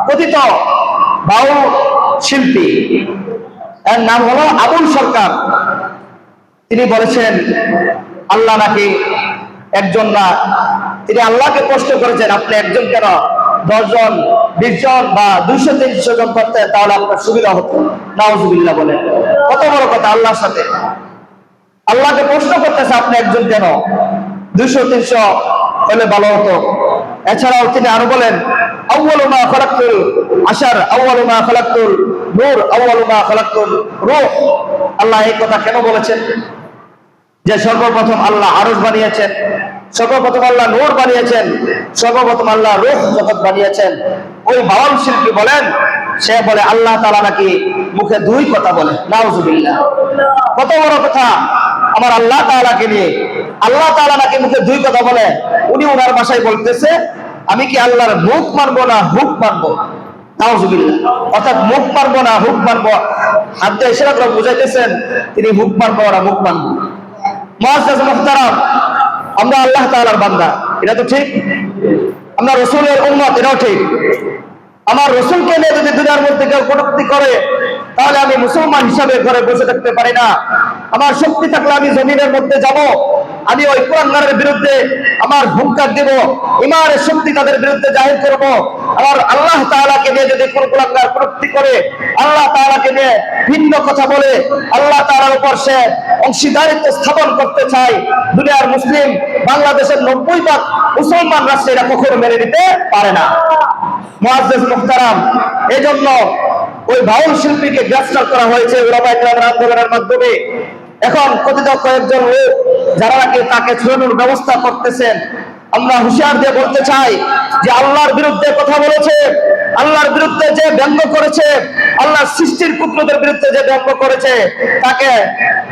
কথিত বাউল শিল্পী, এর নাম হলো আবুল সরকার। তিনি বলেছেন আল্লাহ নাকি একজন না। তিনি আল্লাহকে প্রশ্ন করেছেন, আপনি একজন কেন 10 জন 20 জন বা 200-300 জন করতেন তাহলে আপনার সুবিধা হতো। নাউজুবিল্লাহ বলেন, কত বড় কথা আল্লাহর সাথে। আল্লাহকে প্রশ্ন করতেছে আপনি একজন কেন, 200-300 হলে ভালো হতো। এছাড়াও তিনি আরো বলেন আউয়ালু মা খালাকতুল আশার আউয়ালু মা খালাকতুল নূর আউয়ালু মা খালাকতুল রূহ। আল্লাহ এই কথা কেন বলেছেন? যে সর্বপ্রথম আল্লাহ আরশ বানিয়েছেন, সর্বপ্রথম আল্লাহ নূর বানিয়েছেন, সর্বপ্রথম আল্লাহ রূহ জগৎ বানিয়েছেন। ওই বাউল শিল্পী বলেন, সে বলে আল্লাহ তাআলা নাকি মুখে 2 কথা বলে। নাউজুবিল্লাহ, কত বড় কথা আমার আল্লাহ তাআলাকে নিয়ে। আল্লাহ তাআলা নাকি মুখে 2 কথা বলে। উনি ওনার ভাষায় বলতেছে, আমি কি আল্লাহর মুখ মানবো না হুক মানবো? নাউজুবিল্লাহ, অর্থাৎ মুখ মানবো না হুক মানবো। হাত দিয়ে ইশারা করে বুঝাইতেছেন তিনি হুক মানবো না মুখ মানবো। মুআজ্জাজ মুহতারাম, আমরা আল্লাহ তাআলার বান্দা, এটা তো ঠিক। আমরা রাসূলের উম্মত, এটাও ঠিক। আমার রাসূলকে নিয়ে যদি দুনিয়ার মধ্যে কেউ কটূক্তি করে তাহলে আমি মুসলমান হিসাবে ঘরে বসে থাকতে পারি না। আমার শক্তি থাকলে আমি জমিনের মধ্যে যাব, আমি ওই কুলাঙ্গারের বিরুদ্ধে আমার হুঙ্কার দেব, ইমানের শক্তি তাদের বিরুদ্ধে জাহির করব। আমার আল্লাহ তাআলাকে নিয়ে যদি কোন কুলাঙ্গার কটূক্তি করে, আল্লাহ তাআলাকে নিয়ে ভিন্ন কথা বলে, আল্লাহ তাআলার উপর সে অংশীদারিত্ব স্থাপন করতে চায়, দুনিয়ার মুসলিম বাংলাদেশের 90% মুসলমান রাষ্ট্রে এটা কখনো মেনে নিতে পারে না। মুআজ্জাজ মুহতারাম, এজন্য ওই বাউল শিল্পীকে গ্রেফতার করা হয়েছে উলামায়ে কেরামের আন্দোলনের মাধ্যমে। এখন কথিত কয়েকজন লোক যারা নাকি তাকে ছুড়ানোর ব্যবস্থা করতেছেন, আমরা হুঁশিয়ার দিয়ে বলতে চাই যে আল্লাহর বিরুদ্ধে কথা বলেছে, আল্লাহর বিরুদ্ধে যে ব্যঙ্গ করেছে, আল্লাহর সৃষ্টির পুত্রদের বিরুদ্ধে যে ব্যঙ্গ করেছে, তাকে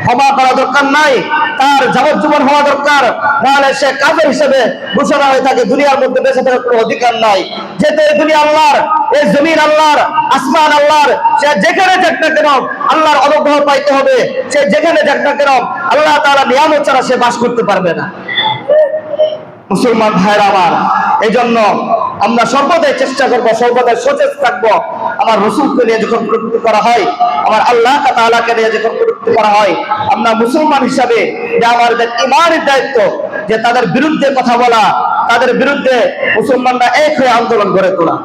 ক্ষমা করা দরকার নাই, তার যাবজ্জীবন হওয়া দরকার, নাহলে সে কাফের হিসেবে ঘোষণা হয়ে থাকে, দুনিয়ার মধ্যে বেঁচে থাকার কোনো অধিকার নাই। যেহেতু এই দুনিয়া আল্লাহর, এই জমিন আল্লাহর, আসমান আল্লাহর, সে যেখানে যাক না কেন আল্লাহর অনুগ্রহ পাইতে হবে। সে যেখানে যাক না কেন আল্লাহ তাআলার নিয়ামত ছাড়া সে বাস করতে পারবে না। মুসলমান ভাইরা আমার, এই জন্য আমরা সর্বদাই চেষ্টা করবো, সর্বদাই সচেত থাকবো। আমার রাসূলকে নিয়ে যখন কটূক্তি করা হয়, আমার আল্লাহ তাআলাকে নিয়ে যখন কটূক্তি করা হয়, আমরা মুসলমান হিসাবে যে আমাদের ঈমানের দায়িত্ব যে তাদের বিরুদ্ধে কথা বলা, তাদের বিরুদ্ধে মুসলমানরা এক হয়ে আন্দোলন গড়ে তোলা।